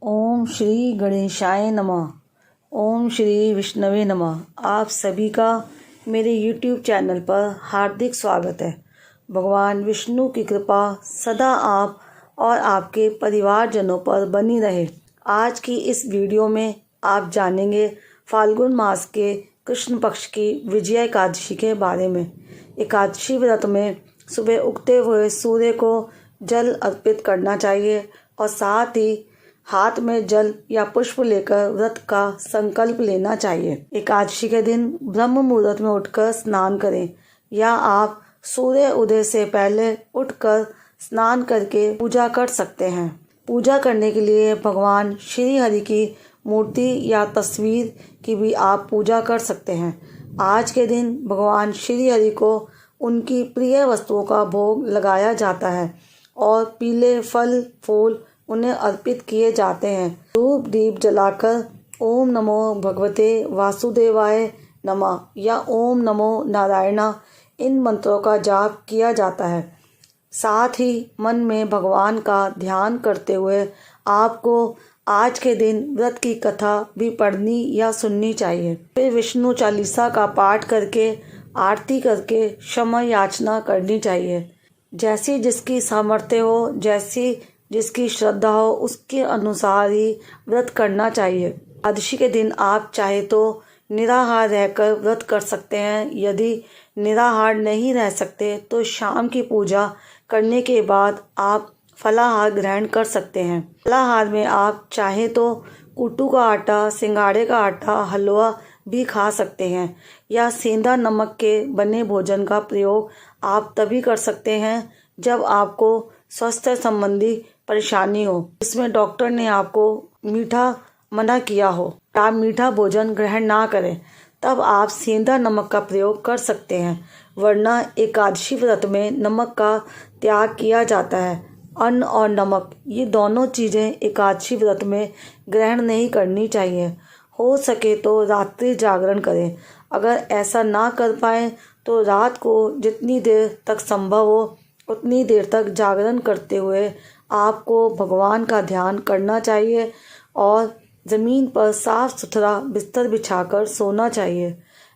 ओम श्री गणेशाय नमः। ओम श्री विष्णवे नमः। आप सभी का मेरे YouTube चैनल पर हार्दिक स्वागत है। भगवान विष्णु की कृपा सदा आप और आपके परिवारजनों पर बनी रहे। आज की इस वीडियो में आप जानेंगे फाल्गुन मास के कृष्ण पक्ष की विजया एकादशी के बारे में। एकादशी व्रत में सुबह उगते हुए सूर्य को जल अर्पित करना चाहिए और साथ ही हाथ में जल या पुष्प लेकर व्रत का संकल्प लेना चाहिए। एकादशी के दिन ब्रह्म मुहूर्त में उठकर स्नान करें या आप सूर्य उदय से पहले उठकर स्नान करके पूजा कर सकते हैं। पूजा करने के लिए भगवान श्री हरि की मूर्ति या तस्वीर की भी आप पूजा कर सकते हैं। आज के दिन भगवान श्री हरि को उनकी प्रिय वस्तुओं का भोग लगाया जाता है और पीले फल फूल उन्हें अर्पित किए जाते हैं। धूप दीप जलाकर ओम नमो भगवते वासुदेवाय नमः या ओम नमो नारायणा इन मंत्रों का जाप किया जाता है। साथ ही मन में भगवान का ध्यान करते हुए आपको आज के दिन व्रत की कथा भी पढ़नी या सुननी चाहिए। फिर विष्णु चालीसा का पाठ करके आरती करके क्षमा याचना करनी चाहिए। जैसी जिसकी सामर्थ्य हो, जैसी जिसकी श्रद्धा हो, उसके अनुसार ही व्रत करना चाहिए। एकादशी के दिन आप चाहे तो निराहार रहकर व्रत कर सकते हैं। यदि निराहार नहीं रह सकते तो शाम की पूजा करने के बाद आप फलाहार ग्रहण कर सकते हैं। फलाहार में आप चाहे तो कुट्टू का आटा, सिंघाड़े का आटा, हलवा भी खा सकते हैं या सेंधा नमक के बने भोजन का प्रयोग आप तभी कर सकते हैं जब आपको स्वास्थ्य संबंधी परेशानी हो, इसमें डॉक्टर ने आपको मीठा मना किया हो, आप मीठा भोजन ग्रहण ना करें, तब आप सेंधा नमक का प्रयोग कर सकते हैं। वरना एकादशी व्रत में नमक का त्याग किया जाता है। अन्न और नमक ये दोनों चीज़ें एकादशी व्रत में ग्रहण नहीं करनी चाहिए। हो सके तो रात्रि जागरण करें। अगर ऐसा ना कर पाएँ तो रात को जितनी देर तक संभव हो उतनी देर तक जागरण करते हुए आपको भगवान का ध्यान करना चाहिए और ज़मीन पर साफ सुथरा बिस्तर बिछाकर सोना चाहिए।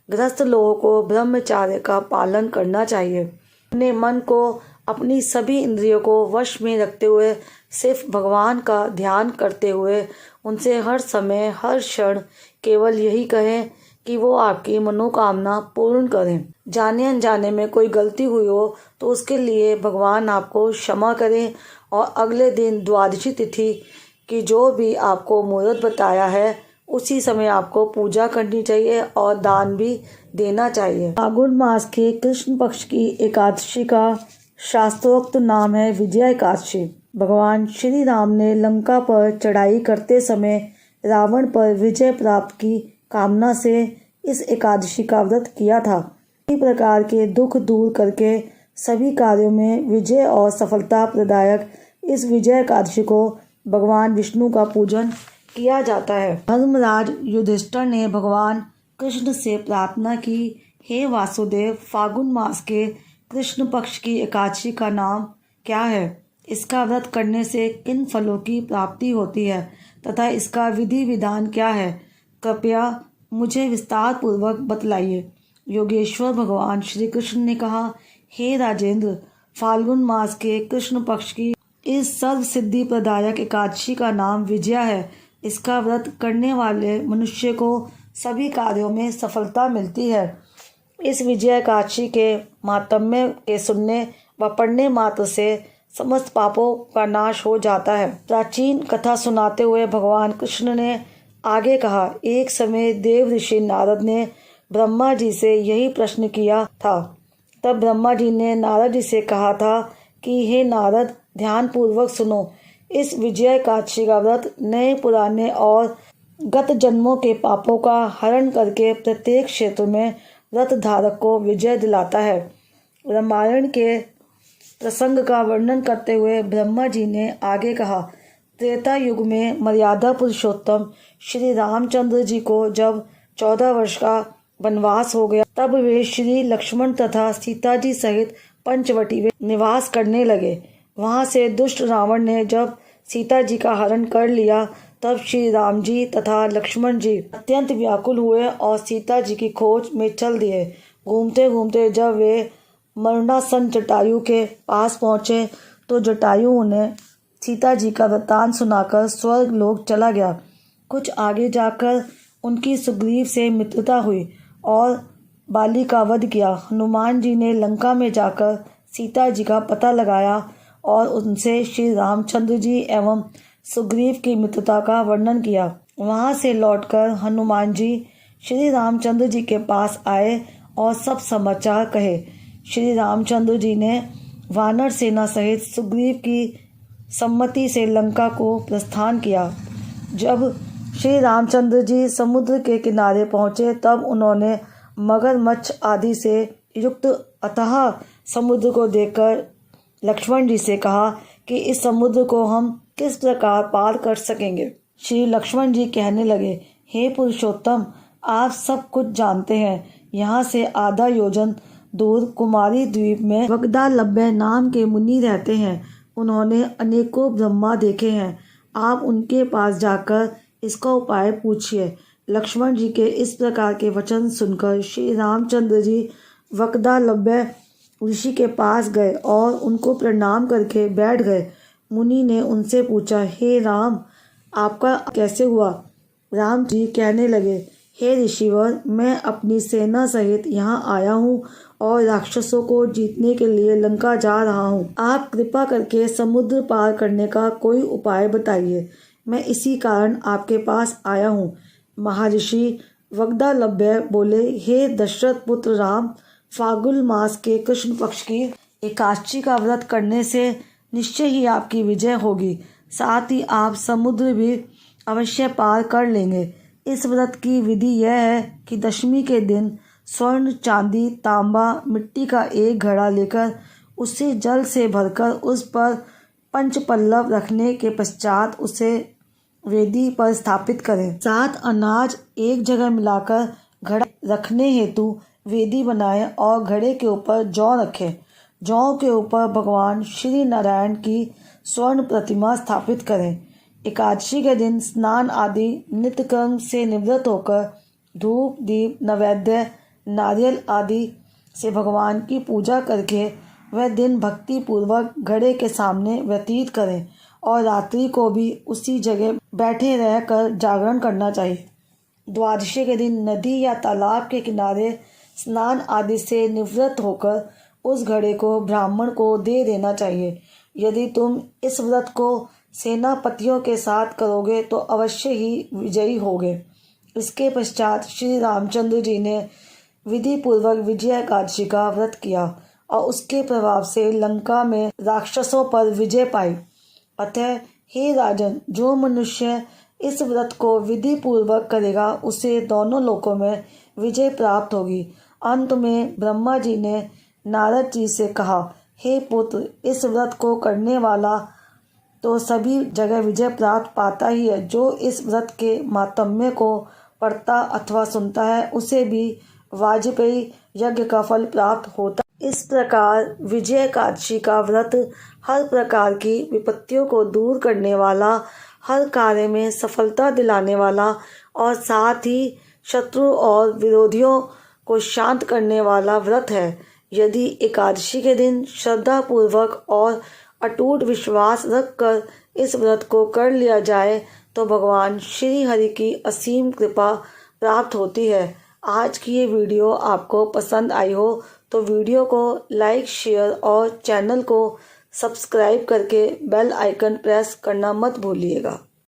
गृहस्थ लोगों को ब्रह्मचर्य का पालन करना चाहिए। अपने मन को, अपनी सभी इंद्रियों को वश में रखते हुए सिर्फ भगवान का ध्यान करते हुए उनसे हर समय हर क्षण केवल यही कहें कि वो आपकी मनोकामना पूर्ण करें। जाने अनजाने में कोई गलती हुई हो तो उसके लिए भगवान आपको क्षमा करें और अगले दिन द्वादशी तिथि की जो भी आपको मुहूर्त बताया है उसी समय आपको पूजा करनी चाहिए और दान भी देना चाहिए। फाल्गुन मास के कृष्ण पक्ष की एकादशी का शास्त्रोक्त नाम है विजया एकादशी। भगवान श्री राम ने लंका पर चढ़ाई करते समय रावण पर विजय प्राप्त की कामना से इस एकादशी का व्रत किया था। इसी प्रकार के दुख दूर करके सभी कार्यों में विजय और सफलता प्रदायक इस विजय एकादशी को भगवान विष्णु का पूजन किया जाता है। धर्मराज युधिष्ठिर ने भगवान कृष्ण से प्रार्थना की, हे वासुदेव, फाल्गुन मास के कृष्ण पक्ष की एकादशी का नाम क्या है? इसका व्रत करने से किन फलों की प्राप्ति होती है तथा इसका विधि विधान क्या है? कृपया मुझे विस्तार पूर्वक बतलाइए। योगेश्वर भगवान श्री कृष्ण ने कहा, हे राजेंद्र, फाल्गुन मास के कृष्ण पक्ष की इस सर्व सिद्धि प्रदायक एकादशी का नाम विजया है। इसका व्रत करने वाले मनुष्य को सभी कार्यों में सफलता मिलती है। इस विजया एकादशी के महात्म्य के सुनने व पढ़ने मात्र से समस्त पापों का नाश हो जाता है। प्राचीन कथा सुनाते हुए भगवान कृष्ण ने आगे कहा, एक समय देव ऋषि नारद ने ब्रह्मा जी से यही प्रश्न किया था। तब ब्रह्मा जी ने नारद जी से कहा था कि हे नारद, ध्यान पूर्वक सुनो। इस विजया एकादशी का व्रत नए पुराने और गत जन्मों के पापों का हरण करके प्रत्येक क्षेत्र में व्रत धारक को विजय दिलाता है। रामायण के प्रसंग का वर्णन करते हुए ब्रह्मा जी ने आगे कहा, त्रेता युग में मर्यादा पुरुषोत्तम श्री रामचंद्र जी को जब 14 वर्ष का वनवास हो गया तब वे श्री लक्ष्मण तथा सीता जी सहित पंचवटी में निवास करने लगे। वहां से दुष्ट रावण ने जब सीता जी का हरण कर लिया तब श्री राम जी तथा लक्ष्मण जी अत्यंत व्याकुल हुए और सीता जी की खोज में चल दिए। घूमते घूमते जब वे मरणासन जटायु के पास पहुँचे तो जटायु उन्हें सीता जी का वृत्तांत सुनाकर स्वर्ग लोक चला गया। कुछ आगे जाकर उनकी सुग्रीव से मित्रता हुई और बाली का वध किया। हनुमान जी ने लंका में जाकर सीता जी का पता लगाया और उनसे श्री रामचंद्र जी एवं सुग्रीव की मित्रता का वर्णन किया। वहां से लौटकर हनुमान जी श्री रामचंद्र जी के पास आए और सब समाचार कहे। श्री रामचंद्र जी ने वानर सेना सहित सुग्रीव की सम्मति से लंका को प्रस्थान किया। जब श्री रामचंद्र जी समुद्र के किनारे पहुँचे तब उन्होंने मगरमच्छ आदि से युक्त अथाह समुद्र को देखकर लक्ष्मण जी से कहा कि इस समुद्र को हम किस प्रकार पार कर सकेंगे। श्री लक्ष्मण जी कहने लगे, हे पुरुषोत्तम, आप सब कुछ जानते हैं। यहाँ से आधा योजन दूर कुमारी द्वीप में वगदालभ्य नाम के मुनि रहते हैं। उन्होंने अनेकों ब्रह्मा देखे हैं। आप उनके पास जाकर इसका उपाय पूछिए। लक्ष्मण जी के इस प्रकार के वचन सुनकर श्री रामचंद्र जी वगदालभ्य ऋषि के पास गए और उनको प्रणाम करके बैठ गए। मुनि ने उनसे पूछा, हे राम, आपका कैसे हुआ? राम जी कहने लगे, हे ऋषिवर, मैं अपनी सेना सहित यहाँ आया हूँ और राक्षसों को जीतने के लिए लंका जा रहा हूँ। आप कृपा करके समुद्र पार करने का कोई उपाय बताइए। मैं इसी कारण आपके पास आया हूँ। महर्षि वगदालभ्य बोले, हे दशरथ पुत्र राम, फाल्गुन मास के कृष्ण पक्ष की एकादशी का व्रत करने से निश्चय ही आपकी विजय होगी। साथ ही आप समुद्र भी अवश्य पार कर लेंगे। इस व्रत की विधि यह है कि दशमी के दिन स्वर्ण, चांदी, तांबा, मिट्टी का एक घड़ा लेकर उसे जल से भरकर उस पर पंचपल्लव रखने के पश्चात उसे वेदी पर स्थापित करें। 7 अनाज एक जगह मिलाकर घड़ा रखने हेतु वेदी बनाएं और घड़े के ऊपर जौ रखें। जौ के ऊपर भगवान श्री नारायण की स्वर्ण प्रतिमा स्थापित करें। एकादशी के दिन स्नान आदि नित्य कर्म से निवृत्त होकर धूप, दीप, नैवेद्य, नारियल आदि से भगवान की पूजा करके वह दिन भक्ति पूर्वक घड़े के सामने व्यतीत करें और रात्रि को भी उसी जगह बैठे रहकर जागरण करना चाहिए। द्वादशी के दिन नदी या तालाब के किनारे स्नान आदि से निवृत्त होकर उस घड़े को ब्राह्मण को दे देना चाहिए। यदि तुम इस व्रत को सेनापतियों के साथ करोगे तो अवश्य ही विजयी होगे। इसके पश्चात श्री रामचंद्र जी ने विधि पूर्वक विजय एकादशी का व्रत किया और उसके प्रभाव से लंका में राक्षसों पर विजय पाई। अतः हे राजन, जो मनुष्य इस व्रत को विधि पूर्वक करेगा उसे दोनों लोकों में विजय प्राप्त होगी। अंत में ब्रह्मा जी ने नारद जी से कहा, हे पुत्र, इस व्रत को करने वाला तो सभी जगह विजय प्राप्त पाता ही है। जो इस व्रत के मातम्य को पढ़ता अथवा सुनता है उसे भी वाजपेयी यज्ञ का फल प्राप्त होता। इस प्रकार विजय एकादशी का व्रत हर प्रकार की विपत्तियों को दूर करने वाला, हर कार्य में सफलता दिलाने वाला और साथ ही शत्रु और विरोधियों को शांत करने वाला व्रत है। यदि एकादशी के दिन श्रद्धा पूर्वक और अटूट विश्वास रखकर इस व्रत को कर लिया जाए तो भगवान श्री हरि की असीम कृपा प्राप्त होती है। आज की ये वीडियो आपको पसंद आई हो तो वीडियो को लाइक, शेयर और चैनल को सब्सक्राइब करके बेल आइकन प्रेस करना मत भूलिएगा।